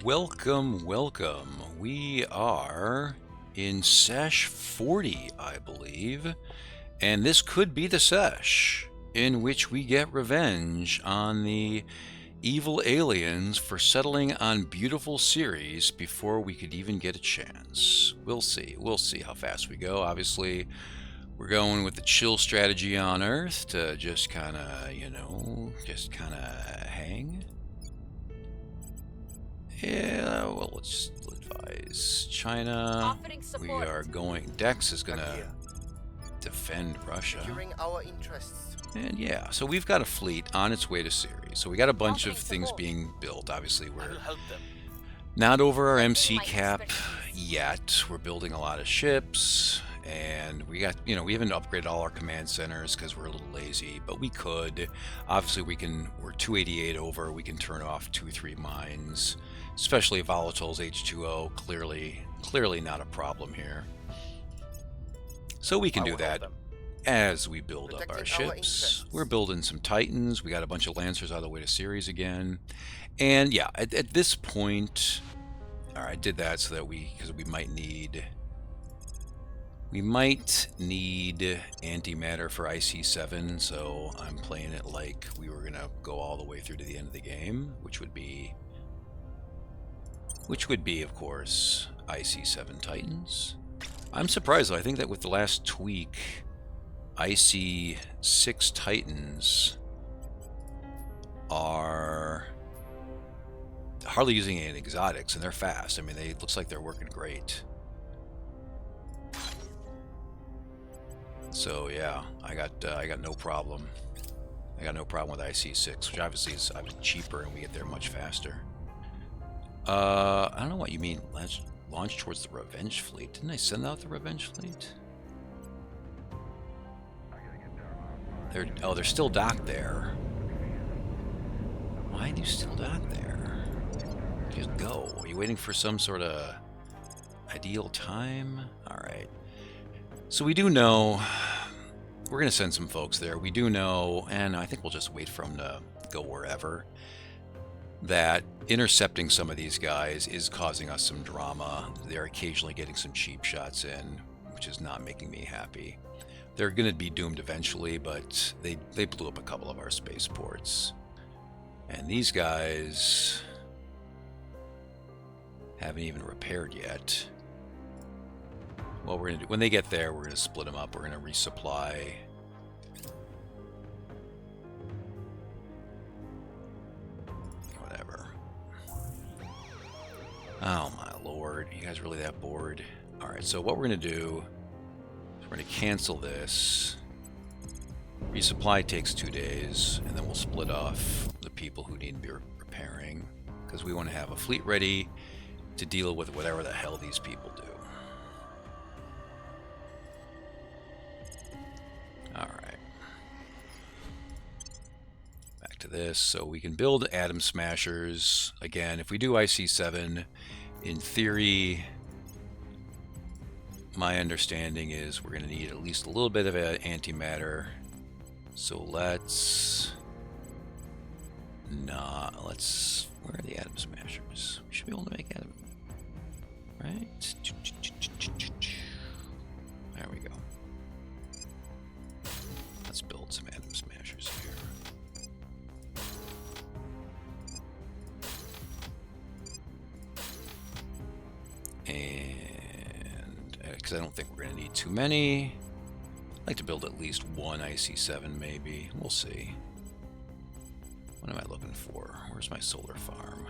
Welcome, welcome. We are in Sesh 40, I believe, and this could be the Sesh in which we get revenge on the evil aliens for settling on beautiful Ceres before we could even get a chance. We'll see. We'll see how fast we go. Obviously, we're going with the chill strategy on Earth to just kind of, hang. Yeah, well, let's advise China. We are going. Dex is gonna defend Russia. Our interests. And yeah, so we've got a fleet on its way to Ceres. So we got a bunch of things being built. Obviously, we're not over our MC cap yet. We're building a lot of ships, and we got, we haven't upgraded all our command centers because we're a little lazy, but we could. Obviously, we're 288 over. We can turn off 2-3 mines, especially Volatiles H2O. Clearly not a problem here. So we can do that as we build up our ships. We're building some Titans. We got a bunch of Lancers on the way to Ceres again. And yeah, at this point, all right, I did that so that because we might need antimatter for IC7, so I'm playing it like we were gonna go all the way through to the end of the game, which would be, of course, IC7 Titans. I'm surprised though. I think that with the last tweak, IC6 Titans are hardly using any exotics, and they're fast. I mean, it looks like they're working great. So yeah, I got no problem. I got no problem with IC6, which obviously is cheaper, and we get there much faster. I don't know what you mean. Let's launch towards the Revenge Fleet. Didn't I send out the Revenge Fleet? They're still docked there. Why do you still dock there? Just go. Are you waiting for some sort of ideal time? All right. So we do know we're going to send some folks there. We do know, and I think we'll just wait for them to go wherever, that intercepting some of these guys is causing us some drama. They're occasionally getting some cheap shots in, which is not making me happy. They're going to be doomed eventually, but they blew up a couple of our spaceports. And these guys haven't even repaired yet. Well, we're gonna do, when they get there, we're gonna split them up. We're gonna resupply. Whatever. Oh my lord, you guys really that bored? All right, so what we're gonna do is we're gonna cancel this. Resupply takes 2 days, and then we'll split off the people who need to be repairing, because we want to have a fleet ready to deal with whatever the hell these people do. Alright. Back to this. So we can build Atom Smashers. Again, if we do IC7, in theory, my understanding is we're going to need at least a little bit of antimatter. So let's... Where are the Atom Smashers? We should be able to make Atom... Right? There we go. Let's build some Atom Smashers here. And because I don't think we're going to need too many. I'd like to build at least one IC7 maybe. We'll see. What am I looking for? Where's my solar farm?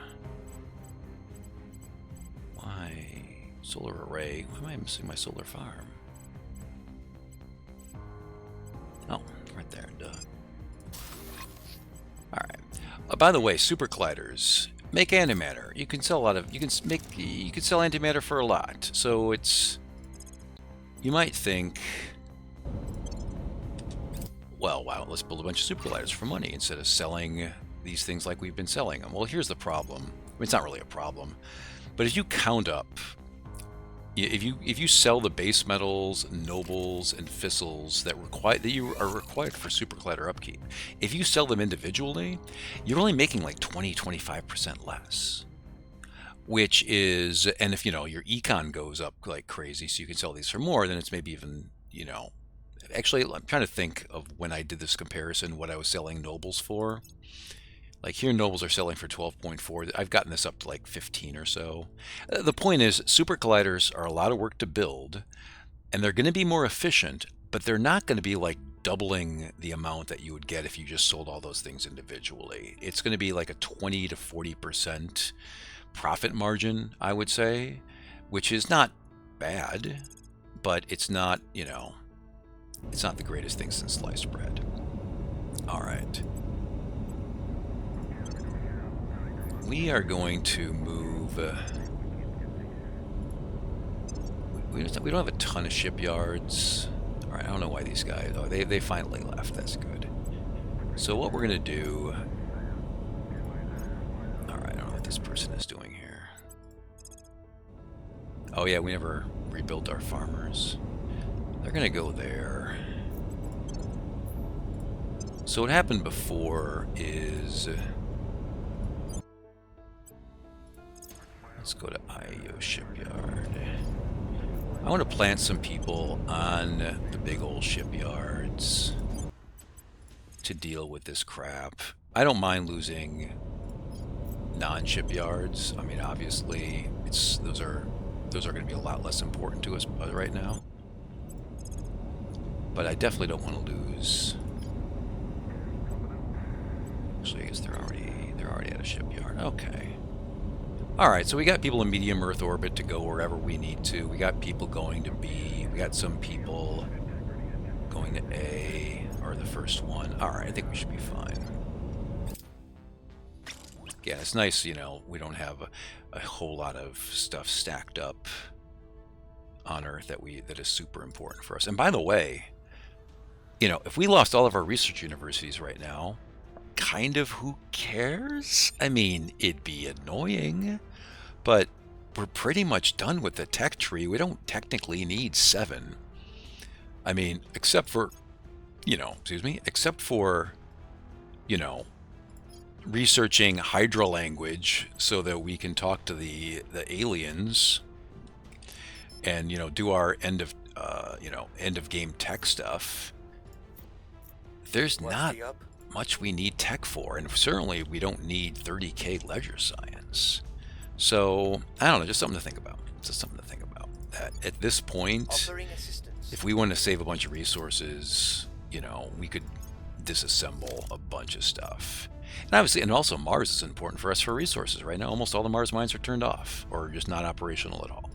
Why? Solar array. Why am I missing my solar farm? Oh, right there, duh. Alright. By the way, super colliders make antimatter. You can sell a lot of you can sell antimatter for a lot. So it's, you might think, well, wow, let's build a bunch of super colliders for money instead of selling these things like we've been selling them. Well, here's the problem. I mean, it's not really a problem, but if you count up, if you sell the base metals, nobles, and fissiles that you are required for super collider upkeep, if you sell them individually, you're only making like 20-25% less. which is, and if, you know, your econ goes up like crazy, so you can sell these for more, then it's maybe even, you know, actually, I'm trying to think of when I did this comparison, what I was selling nobles for. Like here, nobles are selling for 12.4. I've gotten this up to like 15 or so. The point is, super colliders are a lot of work to build, and they're going to be more efficient, but they're not going to be like doubling the amount that you would get if you just sold all those things individually. It's going to be like a 20 to 40% profit margin, I would say, which is not bad, but it's not, you know, it's not the greatest thing since sliced bread. All right. We are going to move. We don't have a ton of shipyards. All right, I don't know why these guys. Oh, they finally left. That's good. So what we're gonna do. All right, I don't know what this person is doing here. Oh yeah, we never rebuilt our farmers. They're gonna go there. So what happened before is. Let's go to IO Shipyard. I want to plant some people on the big old shipyards to deal with this crap. I don't mind losing non-shipyards. I mean, obviously, those are going to be a lot less important to us right now. But I definitely don't want to lose. Actually, I guess they're already at a shipyard. Okay. All right, so we got people in medium Earth orbit to go wherever we need to. We got people going to B. We got some people going to A, or the first one. All right, I think we should be fine. Yeah, it's nice, you know, we don't have a whole lot of stuff stacked up on Earth that is super important for us. And by the way, you know, if we lost all of our research universities right now, kind of who cares? I mean, it'd be annoying, but we're pretty much done with the tech tree. We don't technically need 7. I mean, except for, you know, except for, you know, researching Hydra language so that we can talk to the aliens and, you know, do our end of game tech stuff. There's not much we need tech for, and certainly we don't need 30k ledger science. So I don't know, just something to think about. Just something to think about. That at this point, if we want to save a bunch of resources, you know, we could disassemble a bunch of stuff. And obviously, and also Mars is important for us for resources. Right now, almost all the Mars mines are turned off or just not operational at all.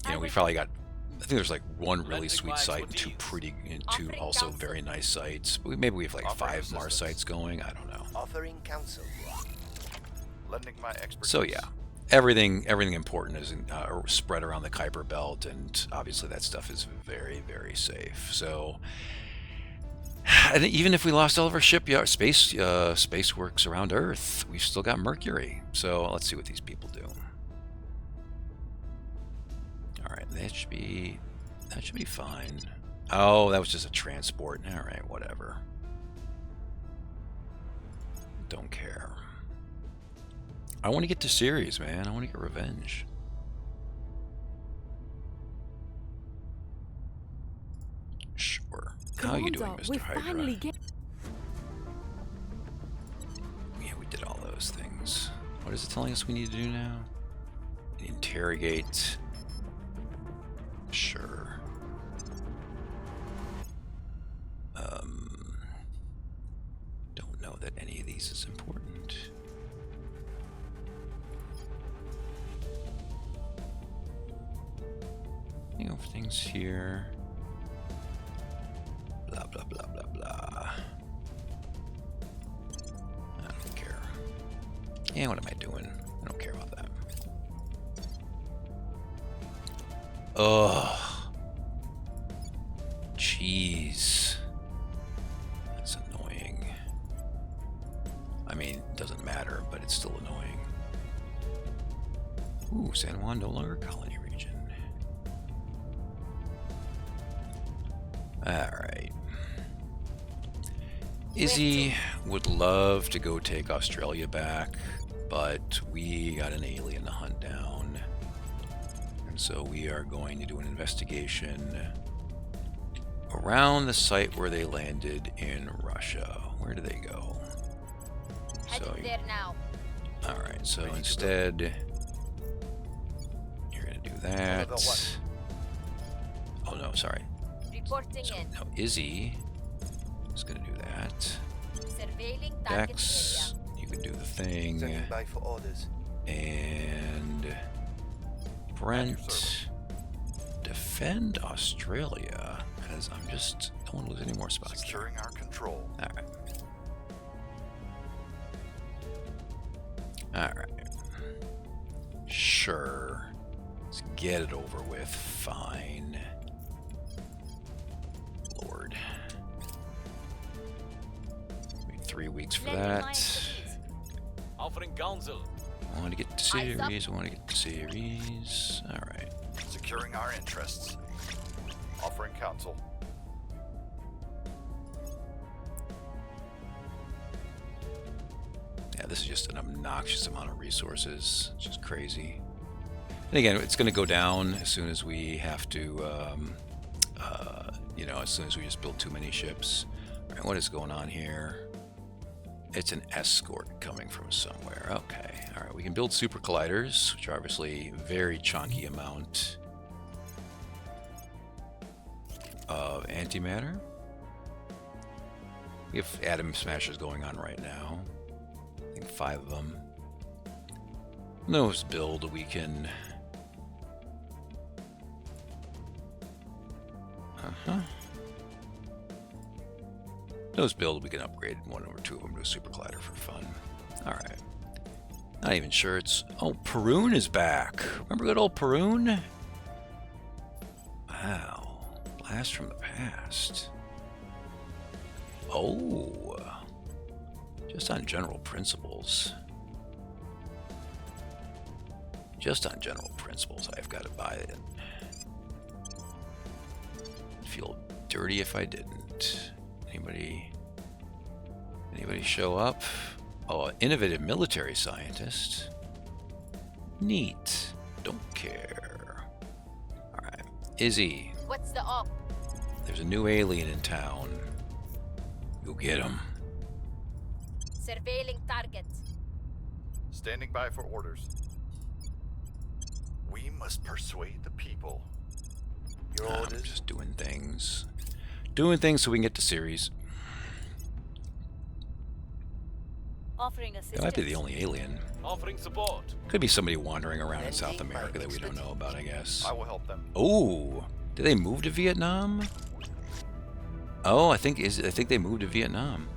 You know, we probably got. I think there's like one really sweet site and two also very nice sites. Maybe we have like 5 Mars sites going. I don't know. Offering counsel. Lending my expertise. So yeah, everything important is spread around the Kuiper Belt, and obviously that stuff is very, very safe. So, and even if we lost all of our shipyard space works around Earth, we've still got Mercury. So let's see what these people do. All right, that should be fine. Oh, that was just a transport. All right, whatever. Don't care. I want to get to Ceres, man. I want to get revenge. Sure. How are you doing, Mr. Hydra? Yeah, we did all those things. What is it telling us we need to do now? Interrogate. Sure. Don't know that any of these is important. You know, things here. Blah, blah, blah, blah, blah. I don't care. Yeah, what am I doing? I don't care about that. Ugh. Jeez. That's annoying. I mean, it doesn't matter, but it's still annoying. Ooh, San Juan no longer colony region. Alright. Izzy would love to go take Australia back, but we got an alien to hunt down. And so we are going to do an investigation around the site where they landed in Russia. Where do they go? So, There now. alright, so instead, you're going to do that. Oh no, sorry. Reporting So, in. no, Izzy is going to do that. Surveilling target Dex, you can do the thing. Standing by for orders. And Brent, defend Australia, because I'm just don't want to lose any more spots. Securing our control. Alright. Alright. Sure. Let's get it over with. Fine. Lord. Wait 3 weeks for that. Offering counsel. I want to get to Ceres. I want to get to Ceres. Alright. Securing our interests. Offering counsel. Yeah, this is just an obnoxious amount of resources. It's just crazy. And again, it's going to go down as soon as we have to, you know, as soon as we just build too many ships. All right, what is going on here? It's an escort coming from somewhere. Okay. All right, we can build super colliders, which are obviously a very chunky amount of antimatter. We have atom smashers going on right now. I think 5 of them. Those build we can... Those build we can upgrade 1 or 2 of them to a super collider for fun. Alright. Not even sure it's... Oh, Perun is back! Remember good old Perun? Wow. Blast from the past. Oh. Just on general principles. Just on general principles, I've got to buy it. I'd feel dirty if I didn't. Anybody show up? Oh, innovative military scientist. Neat. Don't care. Alright. Izzy. What's the op? There's a new alien in town. Go get him. Surveilling target. Standing by for orders. We must persuade the people. Your I'm orders. just doing things. Doing things so we can get to Ceres. Offering That assistance. might be the only alien. Offering support. Could be somebody wandering around in South America that we don't know about, I guess. I will help them. Oh, did they move to Vietnam? Oh, I think they moved to Vietnam.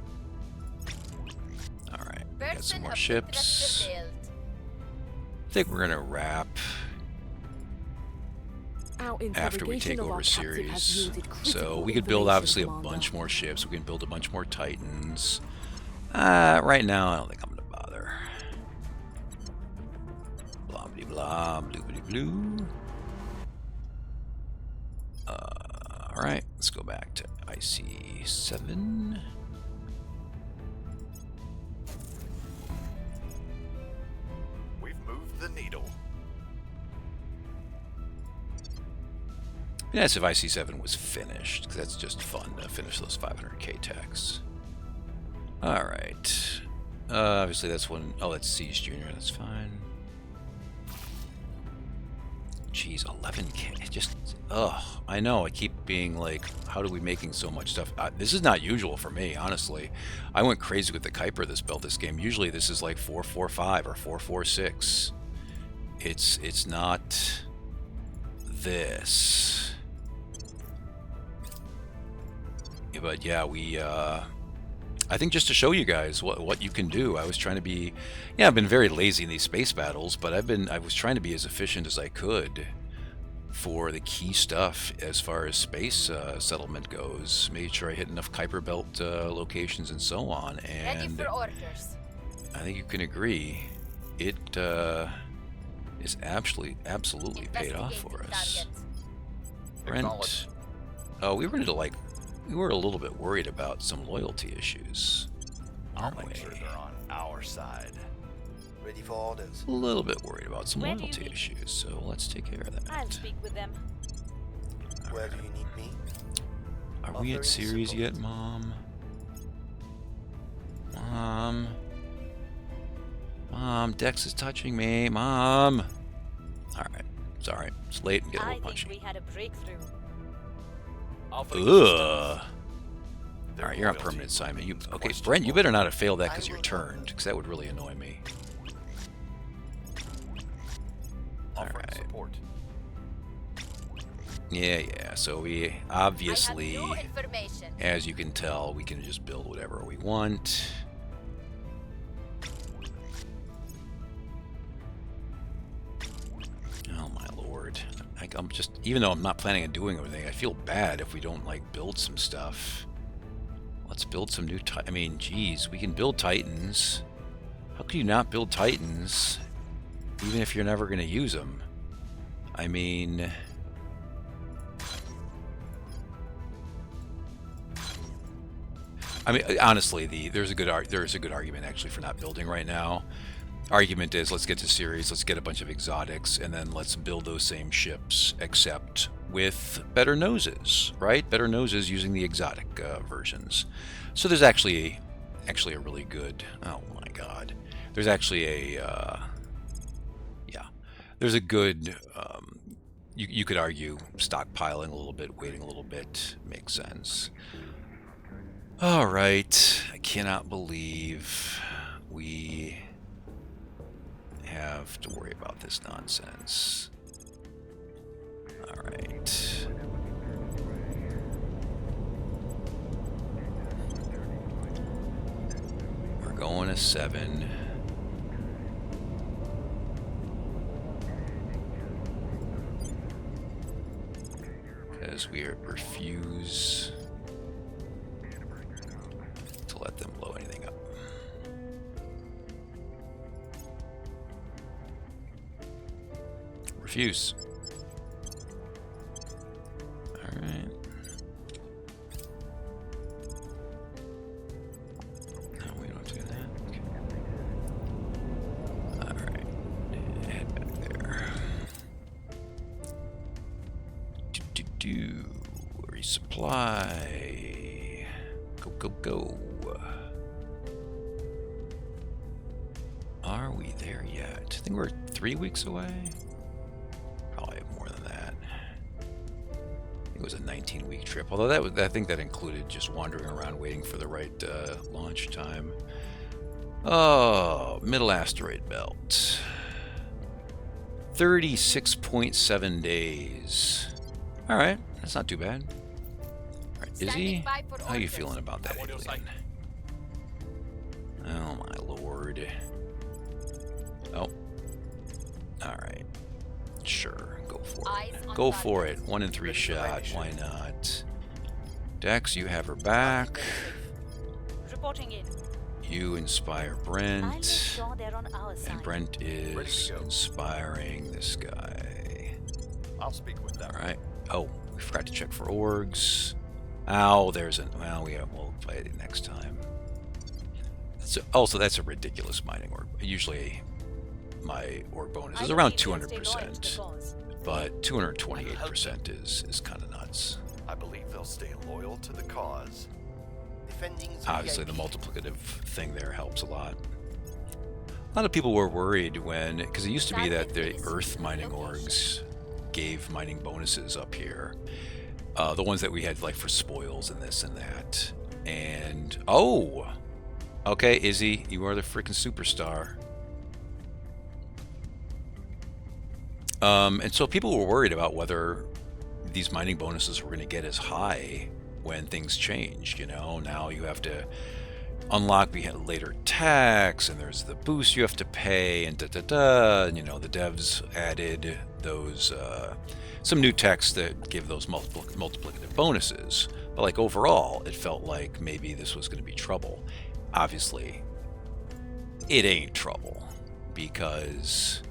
All right, we got some more ships. I think we're gonna wrap after we take over Ceres. So we could build obviously a bunch more ships. We can build a bunch more Titans. Right now, I don't think I'm gonna bother. Blah blah blah, bloobity blue. All right, let's go back to IC7. We've moved the needle. Yes, if IC7 was finished, because that's just fun to finish those 500k techs. All right. Obviously, that's one. Oh, that's Siege Junior. That's fine. Jeez, 11k. Just, ugh. I know. I keep being like, how are we making so much stuff? This is not usual for me, honestly. I went crazy with the Kuiper this game. Usually, this is like 445 or 446. It's not this. Yeah, but yeah, we. I think just to show you guys what you can do, I was trying to be, yeah, I've been very lazy in these space battles, but I was trying to be as efficient as I could for the key stuff as far as space settlement goes. Made sure I hit enough Kuiper Belt locations and so on, Ready and for orders. I think you can agree, it is absolutely paid off for us. Brent, oh, we were a little bit worried about some loyalty issues, I'll aren't make sure we? they're on our side. Ready for orders. a little bit worried about some Where do you loyalty need me? issues, so let's take care of that. I'll speak with them. Where do you need me? Are we at Offering Ceres support. yet, Mom? Mom? Mom, Dex is touching me. Mom! Alright. Sorry. It's late and get a I little think punchy. we had a breakthrough. Offering Ugh. Their Alright, you're on loyalty permanent assignment. You remains okay, questionable. Brent, you better not have failed that I because you're will turned, because that would really annoy me. Offering Alright. support. Yeah, so we I obviously, have new information. as you can tell, we can just build whatever we want. Oh my lord. I'm just, even though I'm not planning on doing everything, I feel bad if we don't, like, build some stuff. Let's build some new I mean, geez, we can build Titans. How can you not build Titans, even if you're never going to use them? I mean... honestly, there's a good argument actually for not building right now. Argument is, let's get to Ceres, let's get a bunch of exotics, and then let's build those same ships, except with better noses, right? Better noses using the exotic versions. So there's actually a really good. Oh my God, there's actually a yeah, there's a good. You could argue stockpiling a little bit, waiting a little bit makes sense. All right, I cannot believe we have to worry about this nonsense. All right. We're going to 7. Because we refuse to let them blow anything up. Refuse. Alright. No, we don't have to do that. Okay. Alright. Head back there. Resupply. Go, go, go. Are we there yet? I think we're 3 weeks away. Probably more than that. I think it was a 19-week trip. Although I think that included just wandering around waiting for the right launch time. Oh, middle asteroid belt. 36.7 days. All right, that's not too bad. All right, Izzy, Standing by for how you orders. feeling about that I'm on your alien? Oh my lord. Oh. Alright. Sure, go for Eyes it. on Go target. for it. 1 in 3 Ready for shot. action. Why not? Dex, you have her back. Reporting in. You inspire I'll make Brent. sure they're on our side. And Brent Ready is to go. inspiring this guy. I'll speak with them. Alright. Oh, we forgot to check for orgs. Ow, there's an... Well, we'll play it next time. Also, that's a ridiculous mining org. Usually, my org bonus is I around believe they'll stay loyal to the 200%, cause. but 228% is kind of nuts. I believe they'll stay loyal to the cause. Defending the Obviously, the VIP. multiplicative thing there helps a lot. A lot of people were worried when... Because it used to be that the Earth mining orgs gave mining bonuses up here. The ones that we had, like, for spoils and this and that. And... Oh! Okay, Izzy, you are the freaking superstar. And so people were worried about whether these mining bonuses were going to get as high when things changed. You know, now you have to unlock later tax, and there's the boost you have to pay, and And, you know, the devs added those some new techs that give those multiplicative bonuses. But like overall, it felt like maybe this was going to be trouble. Obviously, it ain't trouble because,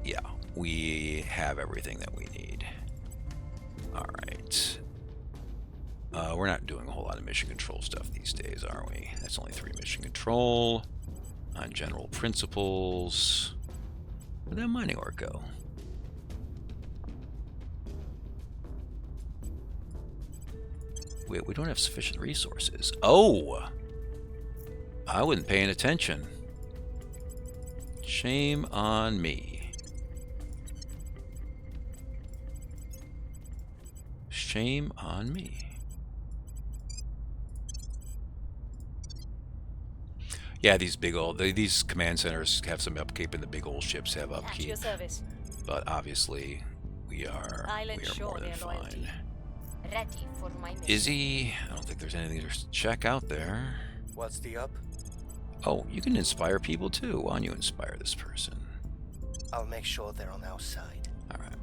yeah, we have everything that we need. All right. We're not doing a whole lot of mission control stuff these days, are we? That's only 3 mission control. on general principles. Where'd that mining ore go? Wait, we don't have sufficient resources. Oh! I wasn't paying attention. Shame on me. Shame on me. Yeah, these big old, these command centers have some upkeep, and the big old ships have At upkeep. your service. But obviously, we are more than fine. Ready for my mission. Is he? I don't think there's anything to check out there. What's the up? Oh, you can inspire people too. Why don't you inspire this person? I'll make sure they're on our side. All right.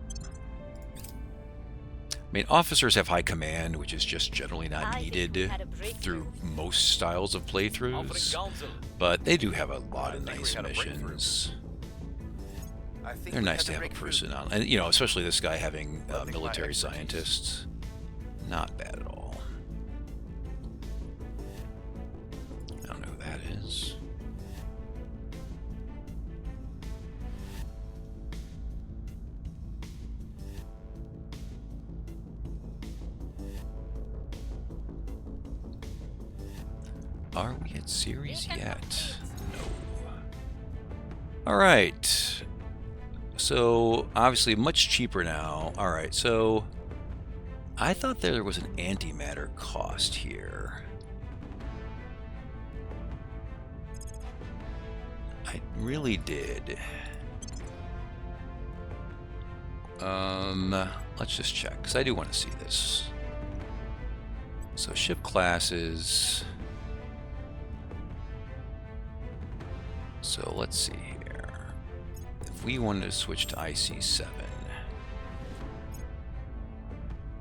I mean, officers have high command, which is just generally not I think needed we had a breakthrough. through most styles of Offering playthroughs, counsel. but they do have a lot of I think we nice had a breakthrough. missions. I think They're we nice had to a have a breakthrough. person on, and you know, especially this guy having Lending my military expertise. scientists. Not bad at all. I don't know who that is. Are we at Ceres yet? No. Alright. So, obviously much cheaper now. Alright, so I thought there was an antimatter cost here. I really did. Let's just check, because I do want to see this. So ship classes. So let's see here. If we wanted to switch to IC7,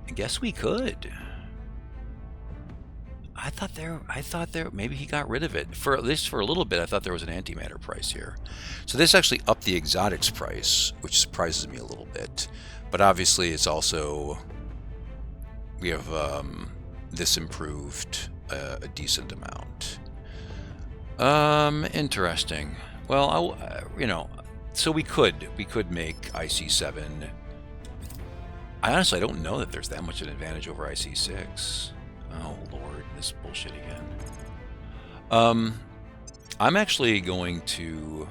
I guess we could. I thought there, maybe he got rid of it. For at least for a little bit, I thought there was an antimatter price here. So this actually upped the exotics price, which surprises me a little bit. But obviously it's also, we have this improved a decent amount. Interesting. Well, you know, so we could make IC7. I honestly don't know that there's that much of an advantage over IC6. Oh Lord, this bullshit again. I'm actually going to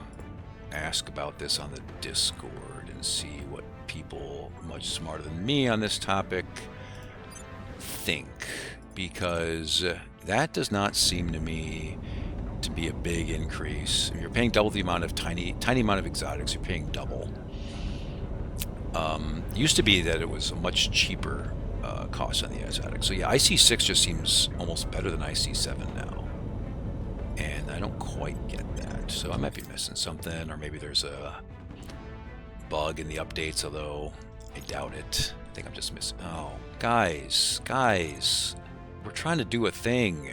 ask about this on the Discord and see what people much smarter than me on this topic think, because that does not seem to me to be a big increase. You're paying double the amount of tiny amount of exotics. You're paying double. Used to be that it was a much cheaper cost on the exotics. So yeah, IC6 just seems almost better than IC7 now, and I don't quite get that. So I might be missing something, or maybe there's a bug in the updates, although I doubt it. I think I'm just missing. Oh, guys, we're trying to do a thing.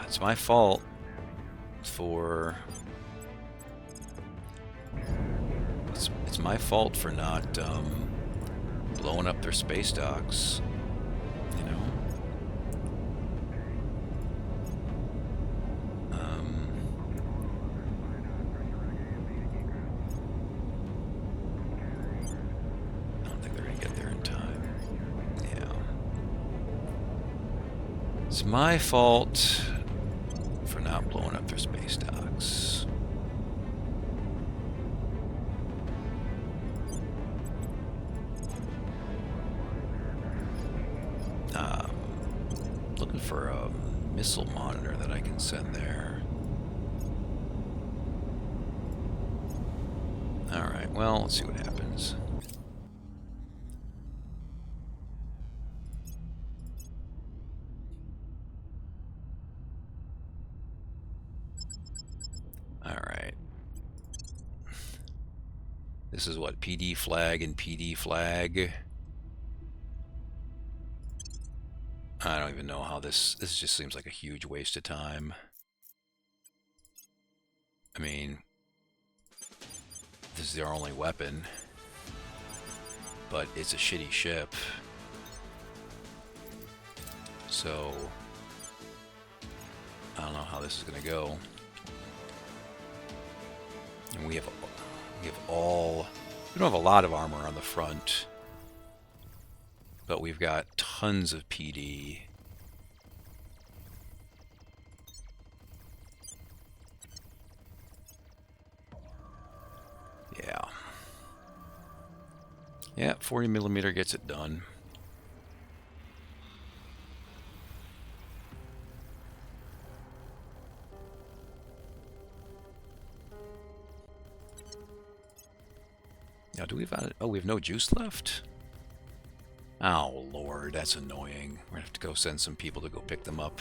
It's my fault for... It's my fault for not blowing up their space docks, you know? I don't think they're gonna get there in time. Yeah. It's my fault for not blowing up their space docks. Looking for a missile monitor that I can send there. Alright, well, let's see what happens. Alright. This is what, PD flag and PD flag. I don't even know how this just seems like a huge waste of time. I mean, this is their only weapon, but it's a shitty ship. So I don't know how this is going to go. And we don't have a lot of armor on the front, but we've got tons of PD. Yeah. Yeah, 40mm gets it done. Now, do we have... Oh, we have no juice left? Oh, Lord, that's annoying. We're going to have to go send some people to go pick them up.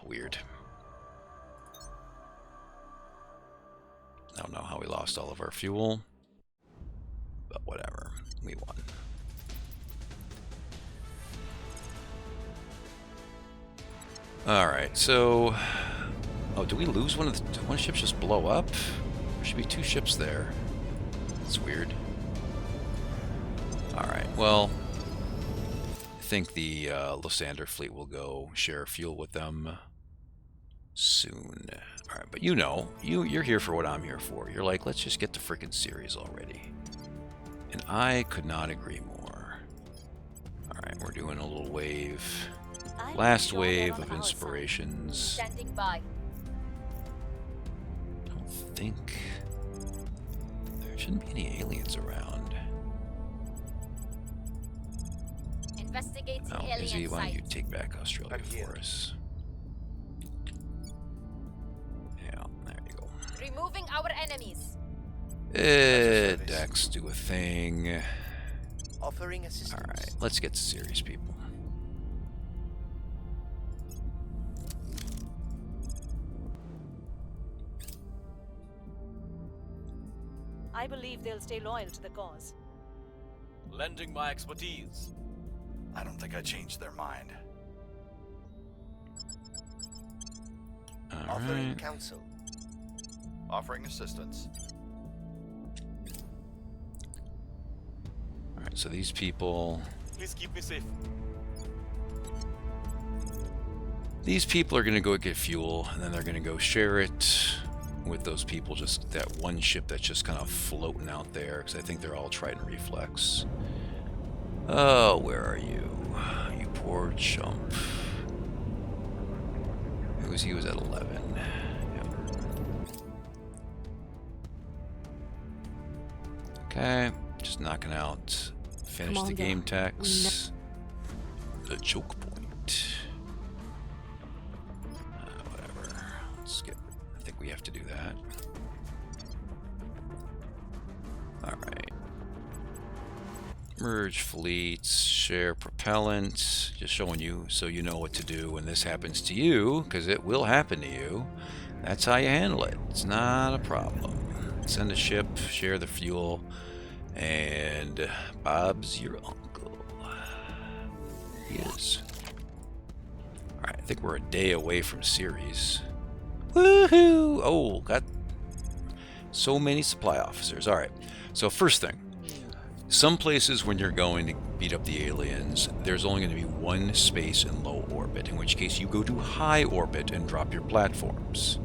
Weird. I don't know how we lost all of our fuel, but whatever. We won. Alright, so... Oh, do we lose one of the... Did one ship just blow up? There should be 2 ships there. That's weird. Alright, well... I think the Lysander fleet will go share fuel with them soon. Alright, but you know, you're here for what I'm here for. You're like, let's just get to frickin' Ceres already. And I could not agree more. Alright, we're doing a little wave. Last wave of inspirations. Standing by. I don't think... There shouldn't be any aliens around. Investigating Oh, alien Izzy, why don't you site. take back Australia I'm here. for us? Yeah, there you go. Removing our enemies. Dex, do a thing. Offering assistance. Alright, let's get serious, people. I believe they'll stay loyal to the cause. Lending my expertise. I don't think I changed their mind. Offering Alright. counsel. Offering assistance. Alright, so these people... Please keep me safe. These people are going to go get fuel, and then they're going to go share it with those people, just that one ship that's just kind of floating out there, because I think they're all Trident Reflex. Oh, where are you? You poor chump. He was at 11. Yep. Okay, just knocking out. Finish the Commander, game text. The choke point. Whatever. Let's skip. I think we have to do that. Alright. Merge fleets, share propellant. Just showing you so you know what to do when this happens to you, because it will happen to you. That's how you handle it. It's not a problem. Send a ship, share the fuel, and Bob's your uncle. He is. Alright, I think we're a day away from Ceres. Woohoo! Oh, got so many supply officers. Alright, so first thing. Some places when you're going to beat up the aliens, there's only going to be one space in low orbit, in which case you go to high orbit and drop your platforms.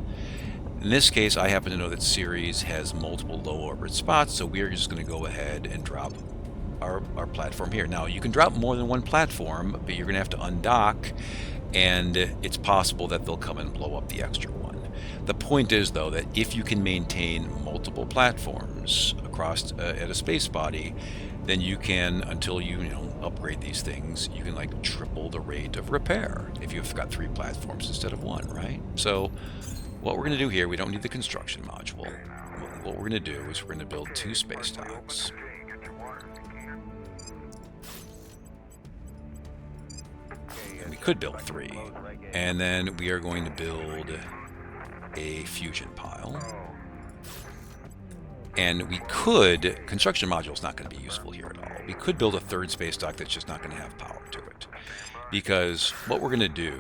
In this case, I happen to know that Ceres has multiple low orbit spots, so we are just going to go ahead and drop our platform here. Now, you can drop more than one platform, but you're going to have to undock, and it's possible that they'll come and blow up the extra one. The point is, though, that if you can maintain multiple platforms across at a space body, then you can, until you upgrade these things, you can like triple the rate of repair if you've got 3 platforms instead of 1, right? So what we're going to do here, we don't need the construction module. What we're going to do is we're going to build 2 space docks. And we could build 3. And then we are going to build a fusion pile. And we could, construction module is not going to be useful here at all. We could build a 3rd space dock that's just not going to have power to it. Because what we're going to do,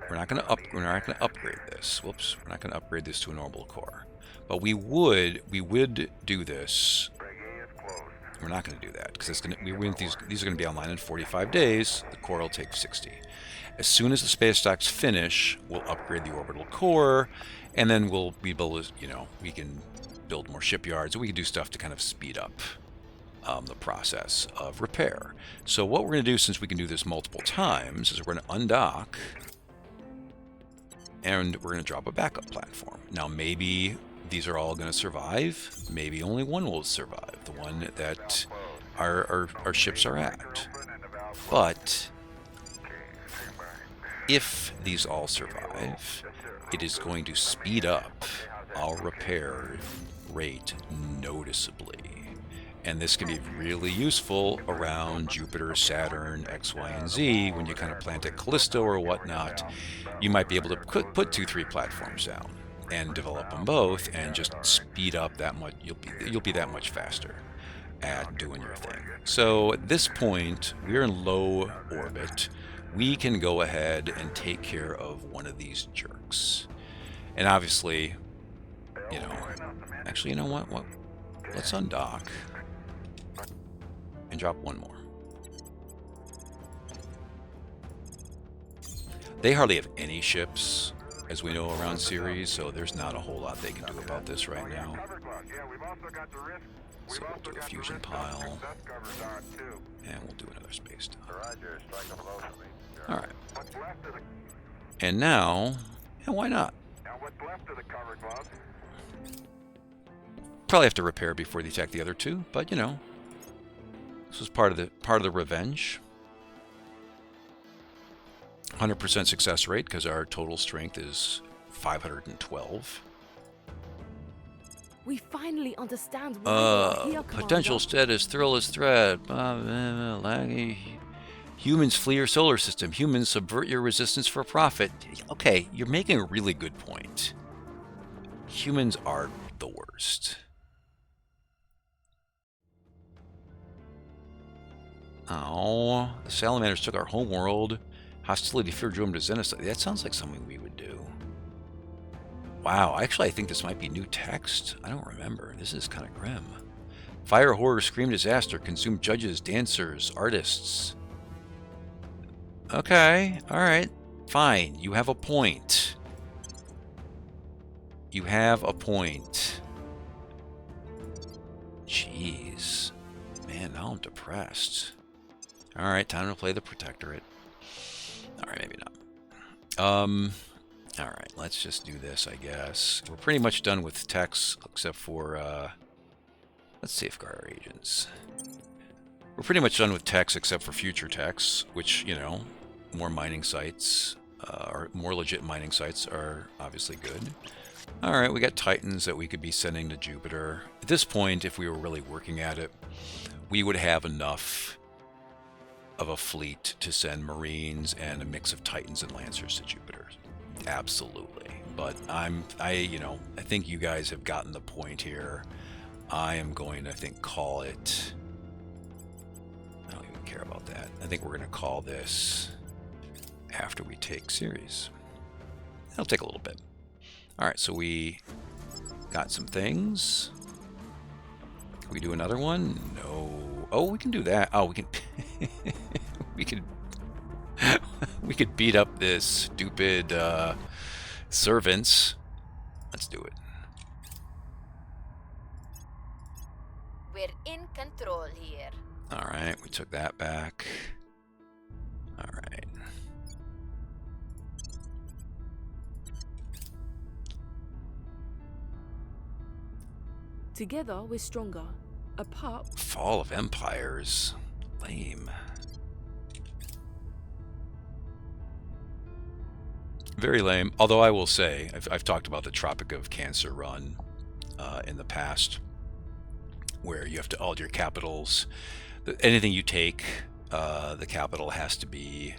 we're not going to upgrade this. Whoops, we're not going to upgrade this to a normal core. But we would do this We're not going to do that because these are going to be online in 45 days. The core will take 60. As soon as the space stocks finish, we'll upgrade the orbital core, and then we'll be able to, we can build more shipyards, and we can do stuff to kind of speed up the process of repair. So what we're going to do, since we can do this multiple times, is we're going to undock, and we're going to drop a backup platform. Now, maybe these are all going to survive. Maybe only one will survive, the one that our ships are at. But if these all survive, it is going to speed up our repair rate noticeably. And this can be really useful around Jupiter, Saturn, X, Y, and Z. When you kind of plant at Callisto or whatnot, you might be able to put 2-3 platforms down and develop them both, and just speed up that much. You'll be that much faster at doing your thing. So at this point, we're in low orbit. We can go ahead and take care of one of these jerks. And obviously, actually, you know what? Let's undock and drop one more. They hardly have any ships, as we know, around Ceres, so there's not a whole lot they can do about this right now. So we'll do a fusion pile, and we'll do another space dock. Alright. And now, why not? Probably have to repair before they attack the other two, but this was part of the revenge. 100% success rate because our total strength is 512. We finally understand why we are here, potential status, thrillist threat. Laggy. Humans flee your solar system. Humans subvert your resistance for profit. Okay, you're making a really good point. Humans are the worst. Oh, the salamanders took our homeworld. Hostility, fear drove them to Zenith. That sounds like something we would do. Wow, actually, I think this might be new text. I don't remember. This is kind of grim. Fire, horror, scream, disaster, consume judges, dancers, artists. Okay, alright. Fine, you have a point. You have a point. Jeez. Man, now I'm depressed. Alright, time to play the Protectorate. Alright, maybe not. Alright, let's just do this, I guess. We're pretty much done with techs, except for, let's safeguard our agents. We're pretty much done with techs, except for future techs, which, more mining sites, or more legit mining sites are obviously good. Alright, we got Titans that we could be sending to Jupiter. At this point, if we were really working at it, we would have enough of a fleet to send Marines and a mix of Titans and Lancers to Jupiter. Absolutely. But I think you guys have gotten the point here. I am going to, call it... I don't even care about that. I think we're going to call this after we take Ceres. It'll take a little bit. Alright, so we got some things. Can we do another one? No. Oh, we can do that. Oh, we can... we could beat up this stupid servants. Let's do it. We're in control here. Alright, we took that back. Alright. Together, we're stronger. Apart... Fall of Empires. Lame. Very lame. Although I will say, I've talked about the Tropic of Cancer run in the past, where you have to, all your capitals, anything you take, the capital has to be,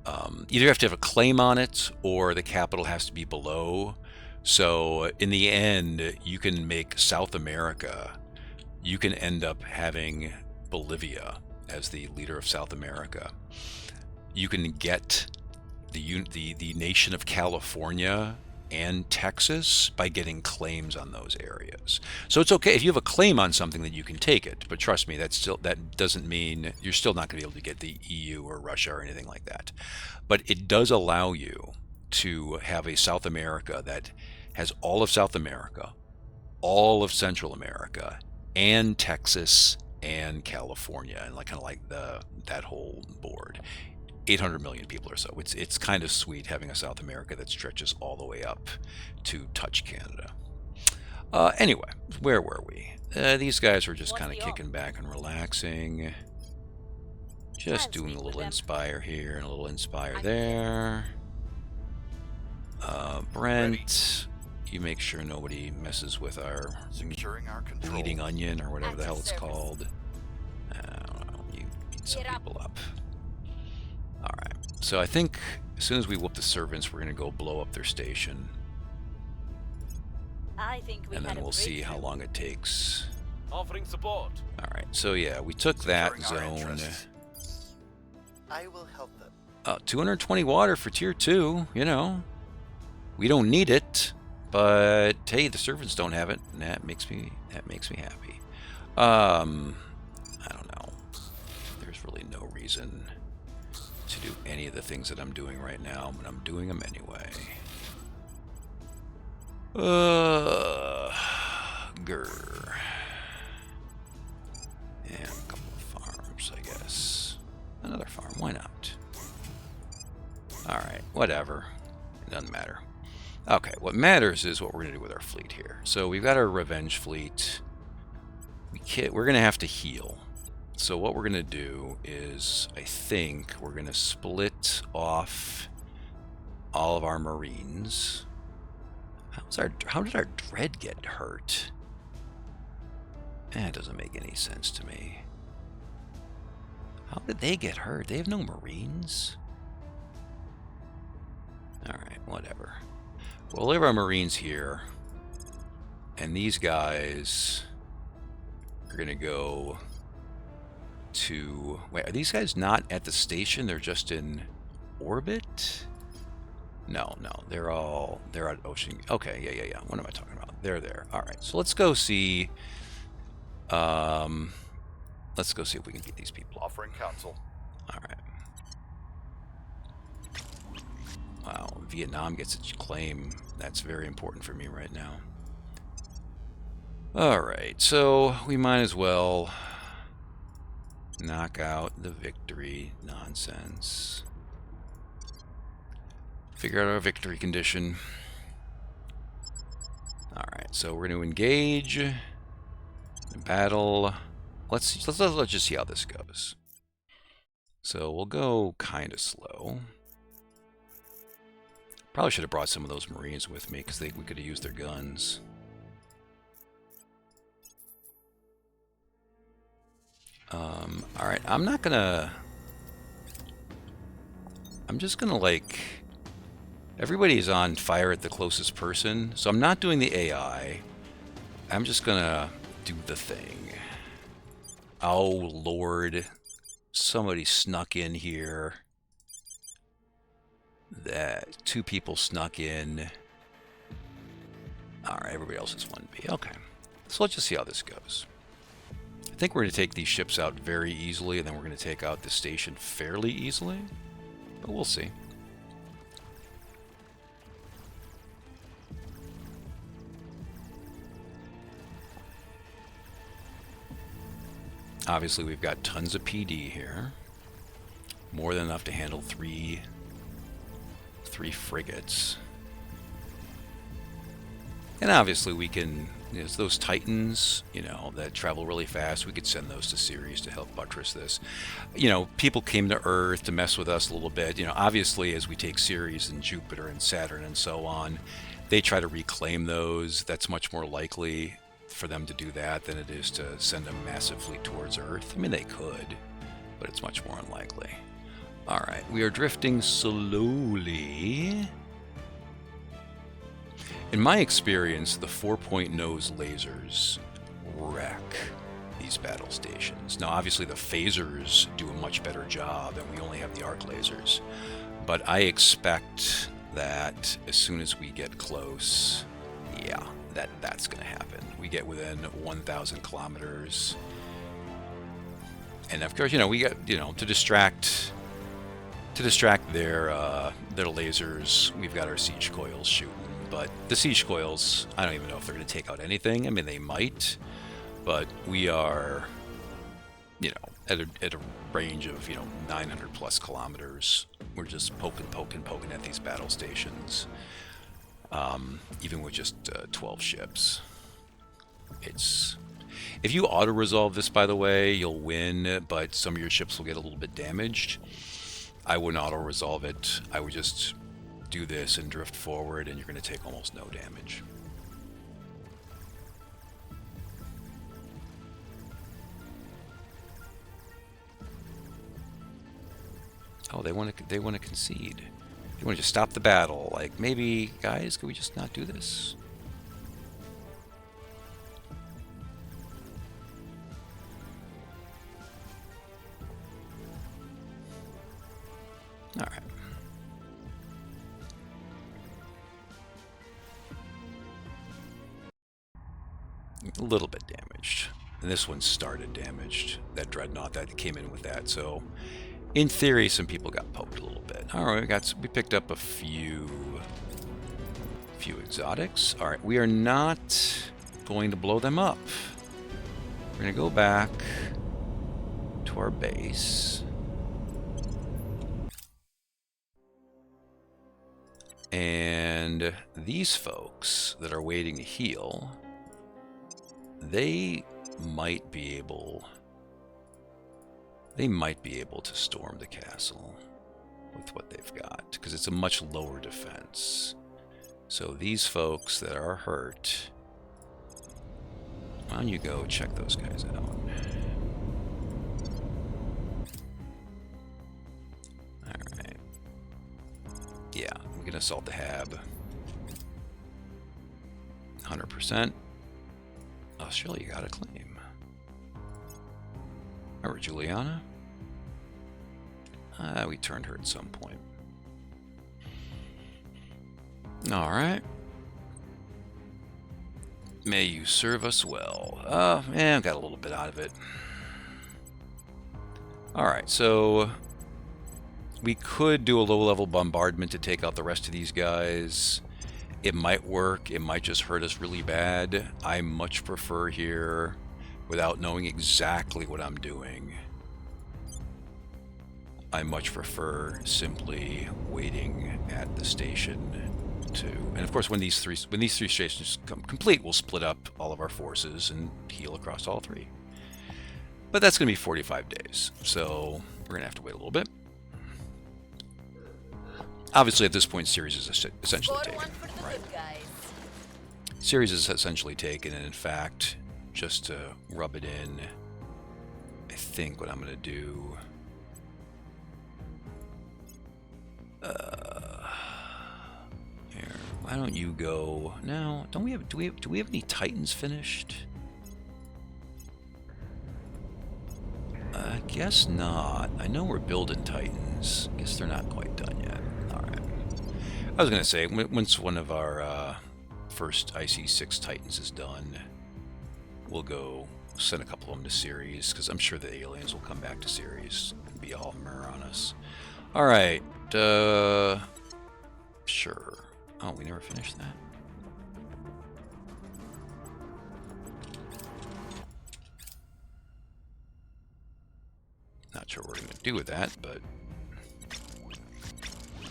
either you have to have a claim on it, or the capital has to be below. So in the end, you can make South America, you can end up having Bolivia as the leader of South America. You can get the nation of California and Texas by getting claims on those areas. So it's okay if you have a claim on something that you can take it, but trust me, that doesn't mean you're still not going to be able to get the EU or Russia or anything like that. But it does allow you to have a South America that has all of South America, all of Central America, and Texas and California, and like kind of like that whole board. 800 million people or so. It's kind of sweet having a South America that stretches all the way up to touch Canada. Anyway, where were we? These guys were just kind of kicking back and relaxing. Just doing a little inspire here and a little inspire there. Brent, you make sure nobody messes with our Securing our control. bleeding onion or whatever the hell it's called. I don't know. You beat some people up. Alright, so I think as soon as we whoop the servants, we're going to go blow up their station. I think we And then we'll see how long it takes. Offering support. Alright, so yeah, we took that Securing our zone. interests. I will help them. 220 water for tier 2, you know. We don't need it, but hey, the servants don't have it, and that makes me happy. I don't know. There's really no reason to do any of the things that I'm doing right now, but I'm doing them anyway. Grr. And a couple of farms, I guess. Another farm, why not? Alright, whatever. It doesn't matter. Okay, what matters is what we're going to do with our fleet here. So we've got our revenge fleet. We're going to have to heal. So what we're going to do is, I think, we're going to split off all of our Marines. How did our Dread get hurt? That doesn't make any sense to me. How did they get hurt? They have no Marines. Alright, whatever. We'll leave our Marines here. And these guys are going to go to... Wait, are these guys not at the station? They're just in orbit? No, they're at Ocean. Okay, yeah. What am I talking about? They're there. Alright, so let's go see... let's go see if we can beat these people. Offering counsel. Alright. Wow, Vietnam gets its claim. That's very important for me right now. Alright, so we might as well knock out the victory nonsense. Figure out our victory condition. Alright, so we're going to engage. Battle. Let's just see how this goes. So we'll go kind of slow. Probably should have brought some of those Marines with me because we could have used their guns. Alright, I'm just gonna like... Everybody's on fire at the closest person, so I'm not doing the AI. I'm just gonna do the thing. Oh, Lord. Somebody snuck in here. That 2 people snuck in. Alright, everybody else is 1B. Okay. So let's just see how this goes. I think we're going to take these ships out very easily, and then we're going to take out the station fairly easily. But we'll see. Obviously, we've got tons of PD here. More than enough to handle three frigates. And obviously we can, those Titans, that travel really fast, we could send those to Ceres to help buttress this. People came to Earth to mess with us a little bit. Obviously as we take Ceres and Jupiter and Saturn and so on, they try to reclaim those. That's much more likely for them to do that than it is to send a massive fleet towards Earth. I mean, they could, but it's much more unlikely. Alright, we are drifting slowly. In my experience, the 4-point nose lasers wreck these battle stations. Now, obviously, the phasers do a much better job, and we only have the arc lasers. But I expect that as soon as we get close, yeah, that's going to happen. We get within 1,000 kilometers. And of course, you know, we got, you know, to distract their lasers, we've got our siege coils shooting. But the siege coils, I don't even know if they're going to take out anything. I mean, they might, but we are, you know, at a range of, you know, 900 plus kilometers. We're just poking at these battle stations, even with just 12 ships. If you auto-resolve this, by the way, you'll win, but some of your ships will get a little bit damaged. I wouldn't auto-resolve it. I would just do this and drift forward, and you're going to take almost no damage. Oh, they want to concede. They want to just stop the battle. Like, maybe, guys, could we just not do this? All right. A little bit damaged. And this one started damaged. That dreadnought that came in with that. So, in theory, some people got poked a little bit. All right, we picked up a few exotics. All right, we are not going to blow them up. We're going to go back to our base. And these folks that are waiting to heal, they might be able to storm the castle with what they've got, because it's a much lower defense. So these folks that are hurt, why don't you go check those guys out? Alright. Yeah, we can assault the Hab. 100%. Australia got a claim. Or Juliana? We turned her at some point. Alright. May you serve us well. Yeah, got a little bit out of it. Alright, so we could do a low-level bombardment to take out the rest of these guys. It might work. It might just hurt us really bad. I much prefer here, without knowing exactly what I'm doing, I much prefer simply waiting at the station to... And of course, when these three stations come complete, we'll split up all of our forces and heal across all three. But that's going to be 45 days, so we're going to have to wait a little bit. Obviously, at this point, Ceres is essentially taken. Right. Ceres is essentially taken, and in fact, just to rub it in, I think what I'm going to do... here, why don't you go... No, do we have any Titans finished? I guess not. I know we're building Titans. I guess they're not quite done yet. Alright. I was going to say, once one of our first IC-6 Titans is done, we'll go send a couple of them to Ceres, because I'm sure the aliens will come back to Ceres and be all murr on us. Alright. Sure. Oh, we never finished that? Not sure what we're going to do with that, but...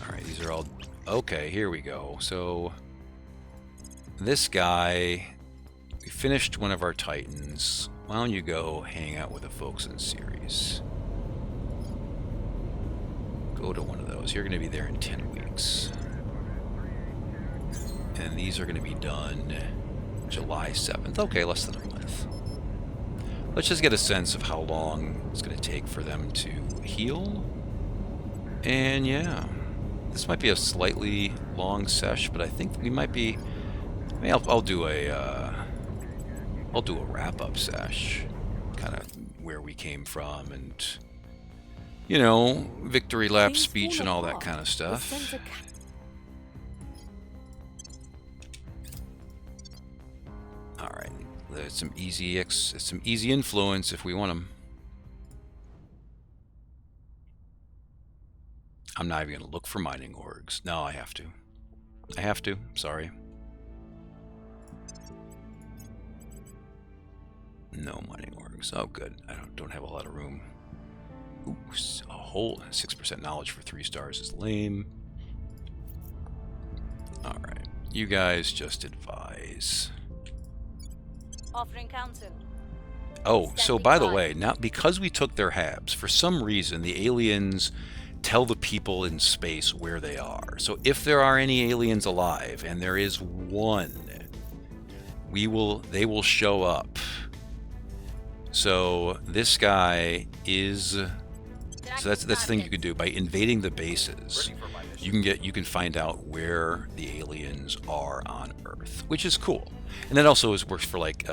Alright, these are all... Okay, here we go. So, this guy... We finished one of our Titans. Why don't you go hang out with the folks in Ceres? Go to one of those. You're going to be there in 10 weeks. And these are going to be done July 7th. Okay, less than a month. Let's just get a sense of how long it's going to take for them to heal. And yeah, this might be a slightly long sesh, but I think we might be... I mean, I'll do a wrap-up sesh, kind of where we came from, and you know, victory lap speech and all that kind of stuff. There's some easy influence if we want them. I'm not even going to look for mining orgs. No, I have to. I have to. Sorry. No mining orgs. Oh, good. I don't have a lot of room. Ooh, a whole 6% knowledge for 3 stars is lame. All right. You guys just advise. Offering counsel. Oh, so by the way, now because we took their habs, for some reason the aliens tell the people in space where they are. So if there are any aliens alive, and there is one, they will show up. So this guy is. So that's the thing you could do by invading the bases. You can find out where the aliens are on Earth, which is cool. And that also works for like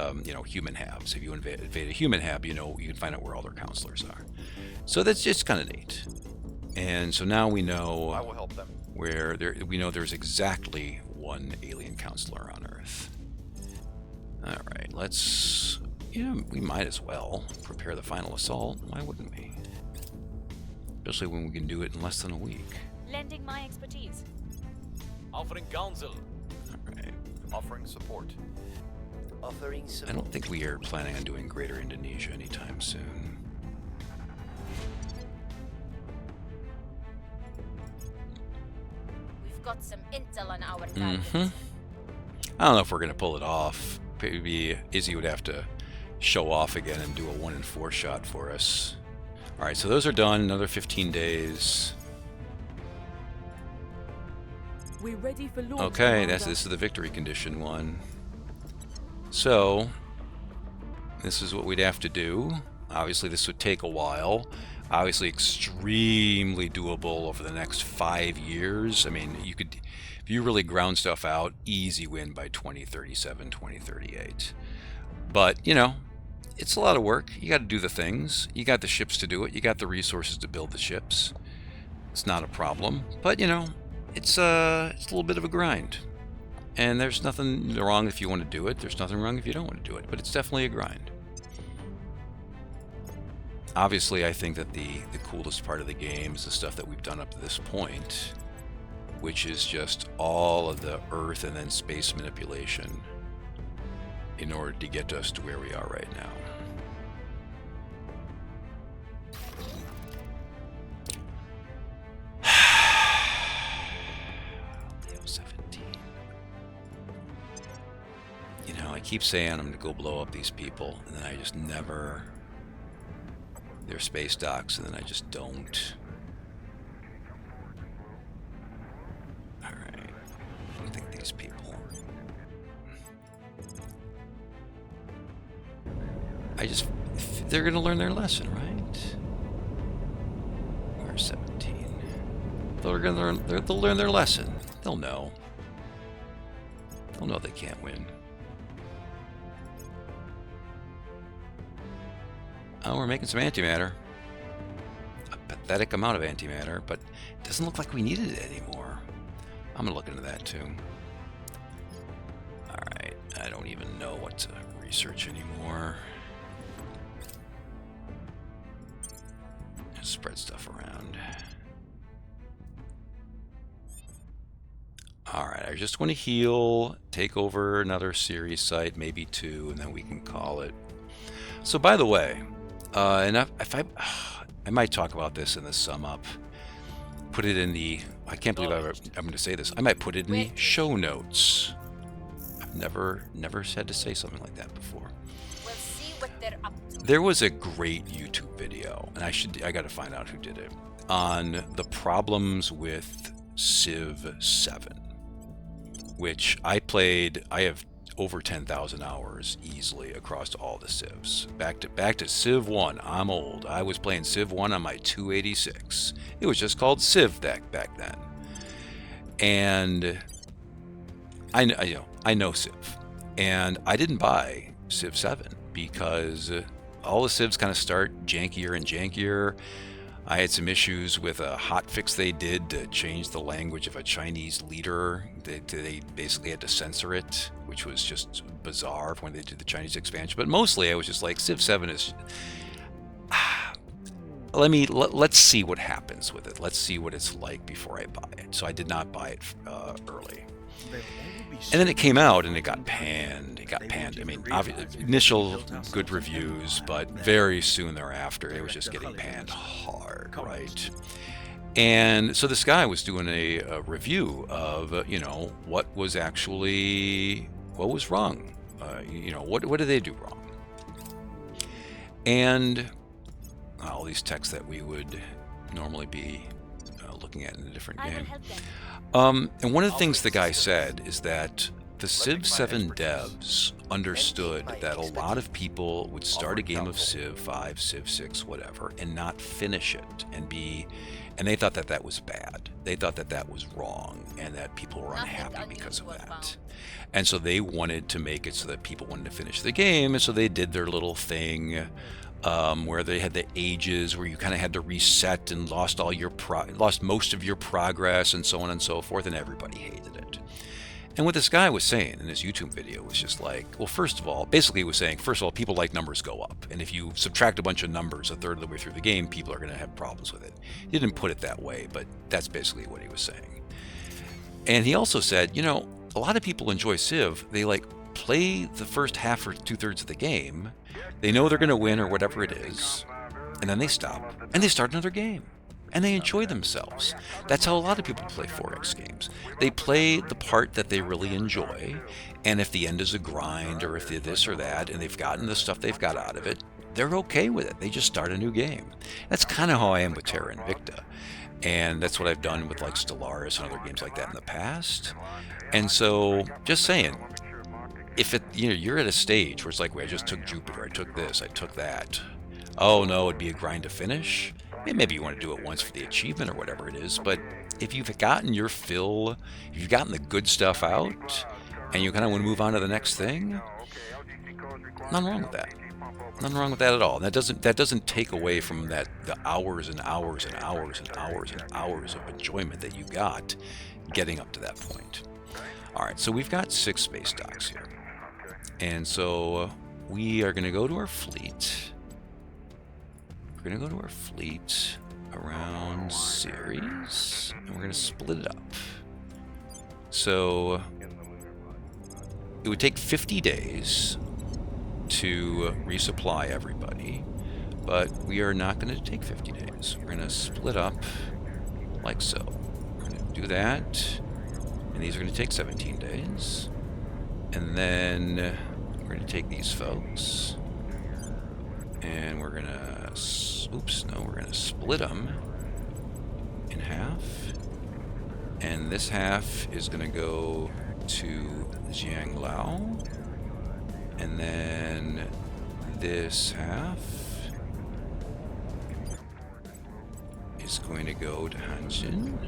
human habs. If you invade a human hab, you can find out where all their counselors are. So that's just kind of neat. And so now we know I will help them. where we know there's exactly one alien counselor on Earth. All right, let's. We might as well prepare the final assault. Why wouldn't we? Especially when we can do it in less than a week. Lending my expertise. Offering counsel. All right. Offering support. Offering I support. don't think we are planning on doing Greater Indonesia anytime soon. We've got some intel on our target. I don't know if we're going to pull it off. Maybe Izzy would have to show off again and do a 1 in 4 shot for us. All right, so those are done. Another 15 days. We're ready for launch. Okay, Commander. this is the victory condition one. So this is what we'd have to do. Obviously, this would take a while. Obviously, extremely doable over the next 5 years. I mean, you could, if you really ground stuff out, easy win by 2037, 2038. But, it's a lot of work. You got to do the things. You got the ships to do it. You got the resources to build the ships. It's not a problem. But, it's a little bit of a grind. And there's nothing wrong if you want to do it. There's nothing wrong if you don't want to do it. But it's definitely a grind. Obviously, I think that the coolest part of the game is the stuff that we've done up to this point, which is just all of the Earth and then space manipulation in order to get us to where we are right now. Leo 17. I keep saying I'm going to go blow up these people, and then I just never. Their space docks, and then I just don't. Alright. I think these people. They're gonna learn their lesson, right? We're 17. They'll learn their lesson. They'll know. They'll know they can't win. Oh, we're making some antimatter. A pathetic amount of antimatter, but it doesn't look like we needed it anymore. I'm gonna look into that too. Alright, I don't even know what to research anymore. Just spread stuff around. Alright, I just want to heal, take over another Ceres site, maybe 2, and then we can call it. So by the way, and if I might talk about this in the sum up. Put it in the. I can't believe I'm going to say this. I might put it in the show notes. I've never had to say something like that before. We'll see what they're up to. There was a great YouTube video, and I got to find out who did it, on the problems with Civ 7, which I played. I have over 10,000 hours easily across all the Civs. Back to Civ 1. I'm old. I was playing Civ 1 on my 286. It was just called Civ back then. And I know Civ. And I didn't buy Civ 7 because all the Civs kind of start jankier and jankier. I had some issues with a hotfix they did to change the language of a Chinese leader. They basically had to censor it, which was just bizarre when they did the Chinese expansion. But mostly I was just like, Civ 7 is... Let's see what happens with it. Let's see what it's like before I buy it. So I did not buy it early. And then it came out and it got panned. It got panned. I mean, initial good reviews, but very soon thereafter, it was just getting panned hard, right? And so this guy was doing a review of, you know, what was wrong? You know, what did they do wrong? And all these texts that we would normally be looking at in a different game. And one of the things the guy said is that the Civ 7 devs understood that a lot of people would start a game of Civ 5, Civ 6, whatever, and not finish it and they thought that that was bad. They thought that that was wrong and that people were unhappy because of that. And so they wanted to make it so that people wanted to finish the game, and so they did their little thing where they had the ages where you kind of had to reset and lost most of your progress and so on and so forth, and everybody hated it. And what this guy was saying in his YouTube video was just like, well, first of all, basically he was saying, first of all, people like numbers go up. And if you subtract a bunch of numbers a third of the way through the game, people are going to have problems with it. He didn't put it that way, but that's basically what he was saying. And he also said, you know, a lot of people enjoy Civ. They like play the first half or 2/3 of the game. They know they're going to win or whatever it is. And then they stop and they start another game. And they enjoy themselves. That's how a lot of people play 4X games. They play the part that they really enjoy, and if the end is a grind, or if they're this or that, and they've gotten the stuff they've got out of it, they're okay with it. They just start a new game. That's kind of how I am with Terra Invicta. And that's what I've done with like Stellaris and other games like that in the past. And so, just saying, if you're at a stage where it's like, well, I just took Jupiter, I took this, I took that. Oh no, it'd be a grind to finish. Maybe you want to do it once for the achievement or whatever it is, but if you've gotten your fill, if you've gotten the good stuff out, and you kind of want to move on to the next thing, nothing wrong with that. Nothing wrong with that at all. That doesn't take away from the hours and hours and hours and hours and hours of enjoyment that you got getting up to that point. All right, so we've got 6 space docks here, and so we are going to go to our fleet. We're going to go to our fleet around Ceres, and we're going to split it up. So it would take 50 days to resupply everybody, but we are not going to take 50 days. We're going to split up like so. We're going to do that, and these are going to take 17 days. And then we're going to take these folks, and we're going to we're going to split them in half, and this half is going to go to Jianglao, and then this half is going to go to Hanjin.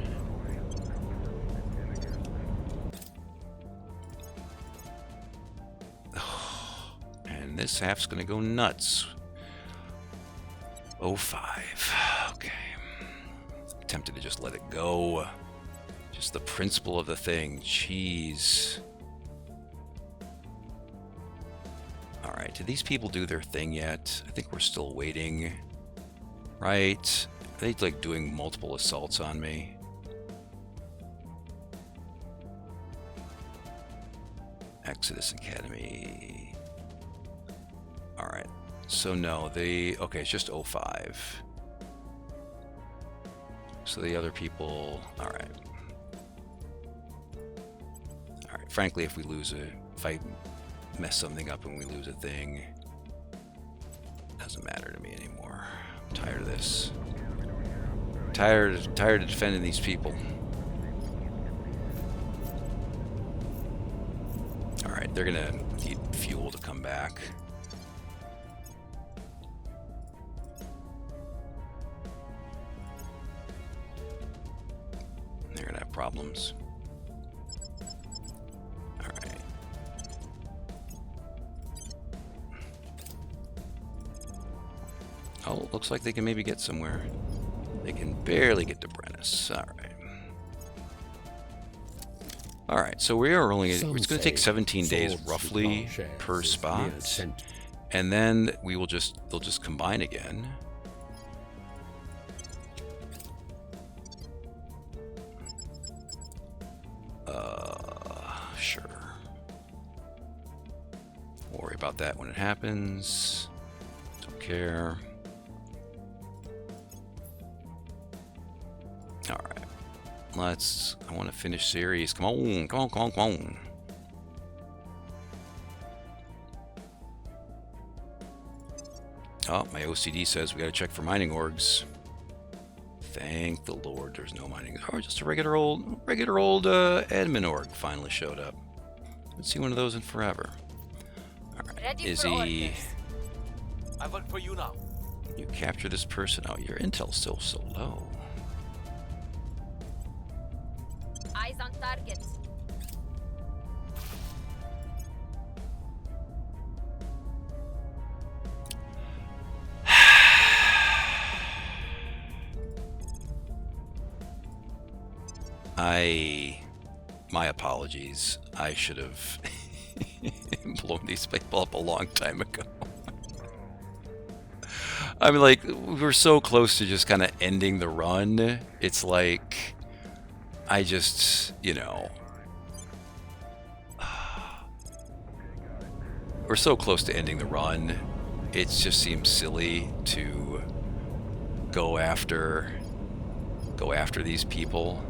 And this half's going to go nuts. 05. Okay. Tempted to just let it go. Just the principle of the thing. Jeez. Alright, did these people do their thing yet? I think we're still waiting. Right? Are they like doing multiple assaults on me? Exodus Academy. Alright. So no, okay, it's just 05. So the other people, all right. All right, frankly, if I mess something up and we lose a thing, it doesn't matter to me anymore. I'm tired of this. Tired of defending these people. All right, they're gonna need fuel to come back. Problems. All right. Oh, looks like they can maybe get somewhere. They can barely get to Brennus. All right. All right, so we are only, it's going to take 17 days roughly per spot. And then they'll just combine again. Sure. Won't worry about that when it happens. Don't care. All right. I want to finish Ceres. Come on, come on, come on, come on. Oh, my OCD says we got to check for mining orgs. Thank the Lord, there's no mining. Oh, just a regular old admin org finally showed up. Haven't seen one of those in forever. All right, Ready Izzy, for orders. I work for you now. you capture this person. Oh, your intel's still so low. Eyes on target. My apologies. I should have blown these people up a long time ago. I mean, like, we were so close to just kind of ending the run. It's like, I just, you know, we're so close to ending the run. It just seems silly to go after these people.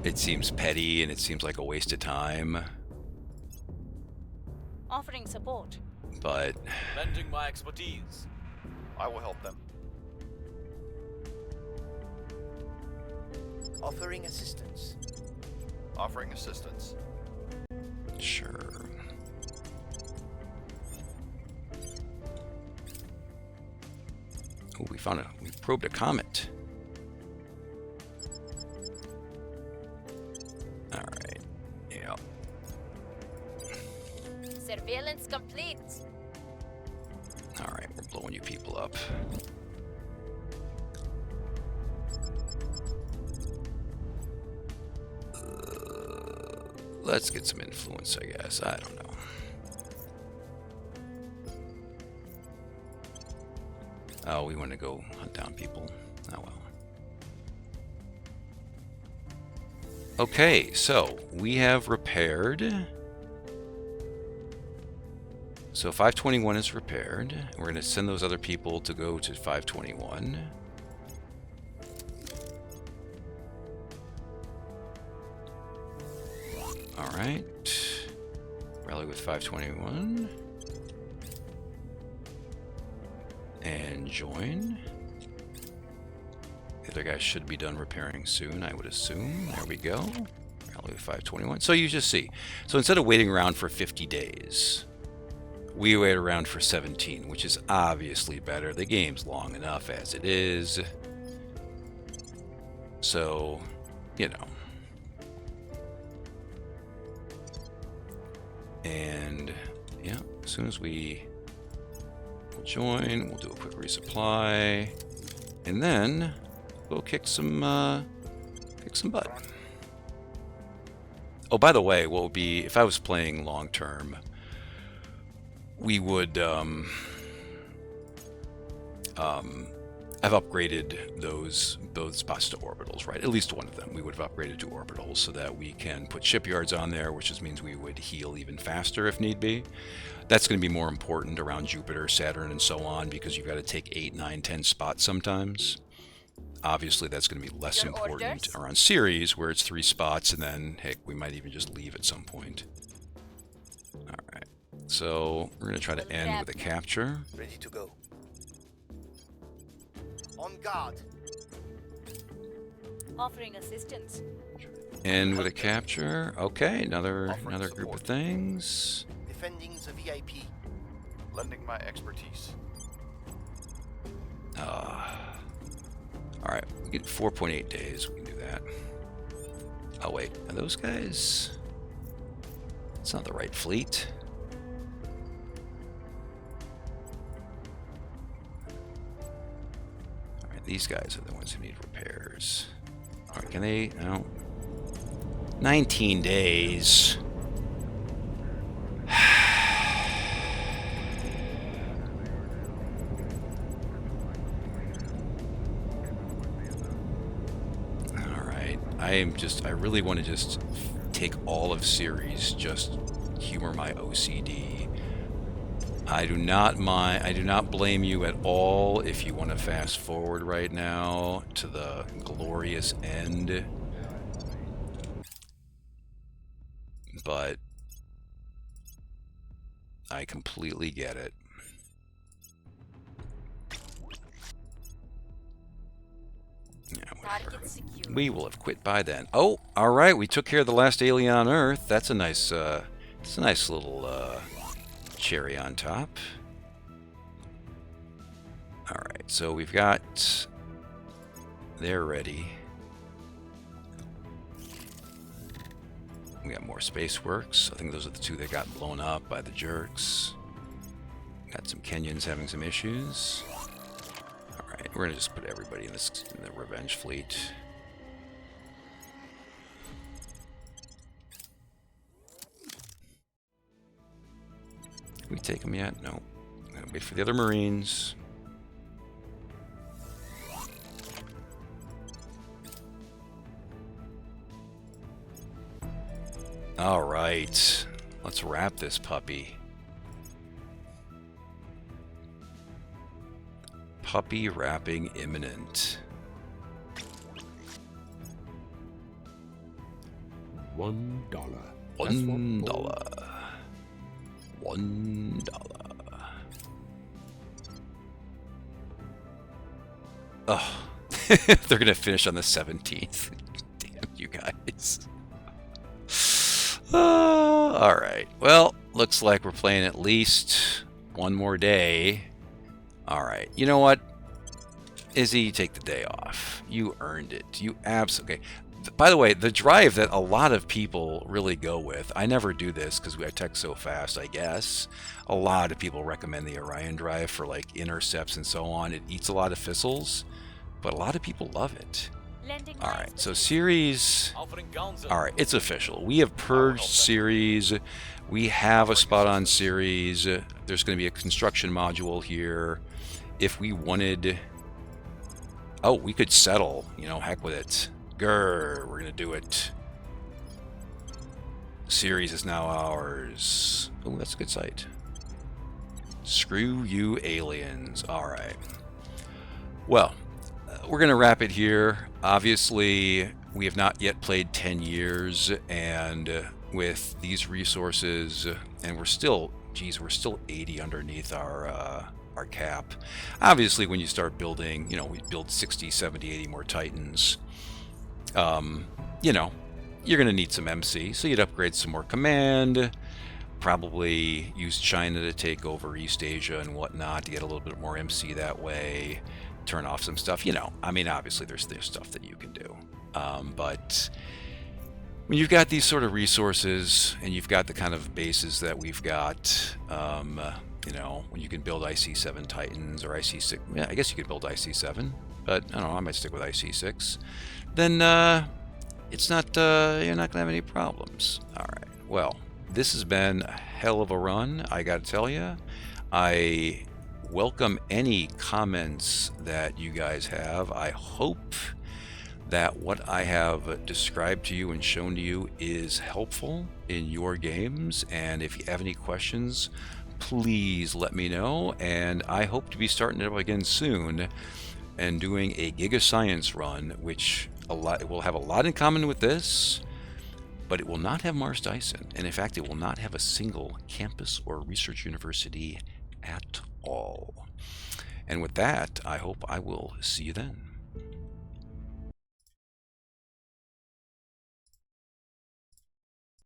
It seems petty and it seems like a waste of time. Offering support. But Lending my expertise. I will help them. Offering assistance. Offering assistance. sure. Oh, we probed a comet. Alright. Yeah. Surveillance complete. Alright, we're blowing you people up. Let's get some influence, I guess. I don't know. Oh, we want to go hunt down people. Oh well. Okay, so we have repaired. So 521 is repaired. We're going to send those other people to go to 521. All right. Rally with 521. And join. The other guys should be done repairing soon, I would assume. There we go. Rally with 521. So you just see. So instead of waiting around for 50 days, we wait around for 17, which is obviously better. The game's long enough as it is. So, you know. And, yeah, as soon as we'll join, we'll do a quick resupply. And then we'll kick some butt. Oh, by the way, what would be, if I was playing long term, we would have upgraded those spots to orbitals, right? At least one of them we would have upgraded to orbitals so that we can put shipyards on there, which just means we would heal even faster if need be. That's going to be more important around Jupiter, Saturn, and so on, because you've got to take 8, 9, 10 spots sometimes. Obviously, that's going to be less important around Ceres, where it's 3 spots, and then, heck, we might even just leave at some point. All right. So we're going to try to end with a capture. Ready to go. On guard. Offering assistance. End with a capture. Okay, another group of things. Defending the VIP. Lending my expertise. All right, we get 4.8 days. We can do that. Oh wait, are those guys? It's not the right fleet. These guys are the ones who need repairs. All right, can they? No. 19 days. I really want to just take all of Ceres, just humor my OCD. I do not blame you at all if you want to fast forward right now to the glorious end. But I completely get it. Yeah, whatever. We will have quit by then. Oh, all right. We took care of the last alien on Earth. That's a nice little cherry on top. All right. So we've got. They're ready. We got more space works. I think those are the two that got blown up by the jerks. Got some Kenyans having some issues. Alright, we're gonna just put everybody in the revenge fleet. Did we take them yet? No. Gotta wait for the other Marines. Alright. Let's wrap this puppy. Puppy wrapping imminent. $1. $1. $1. Oh, they're gonna finish on the 17th. Damn you guys. All right. Well, looks like we're playing at least one more day. All right. You know what? Izzy, you take the day off. You earned it. You absolutely. Okay. By the way, the drive that a lot of people really go with, I never do this because I text so fast, I guess. A lot of people recommend the Orion drive for like intercepts and so on. It eats a lot of fissiles, but a lot of people love it. All right, so Ceres. All right, it's official. We have purged Ceres. We have a spot on Ceres. There's going to be a construction module here. If we wanted, oh, we could settle. You know, heck with it. Grr, we're going to do it. Ceres is now ours. Oh, that's a good site. Screw you, aliens. All right. Well, we're going to wrap it here. Obviously, we have not yet played 10 years, and with these resources, and we're still, geez, we're still 80 underneath our cap. Obviously, when you start building, you know, we build 60, 70, 80 more Titans, you know, you're going to need some MC, so you'd upgrade some more command, probably use China to take over East Asia and whatnot to get a little bit more MC that way. Turn off some stuff, you know. I mean, obviously there's stuff that you can do, but when you've got these sort of resources and you've got the kind of bases that we've got, you know, when you can build IC7 Titans or IC6, yeah, I guess you could build IC7, but I don't know, I might stick with IC6. Then it's not, you're not gonna have any problems. All right. Well, this has been a hell of a run. I got to tell you, I welcome any comments that you guys have. I hope that what I have described to you and shown to you is helpful in your games, and if you have any questions, please let me know. And I hope to be starting it up again soon and doing a Giga-Science run, which it will have a lot in common with this, but it will not have Mars Dyson, and in fact it will not have a single campus or research university at all. And with that, I hope I will see you then.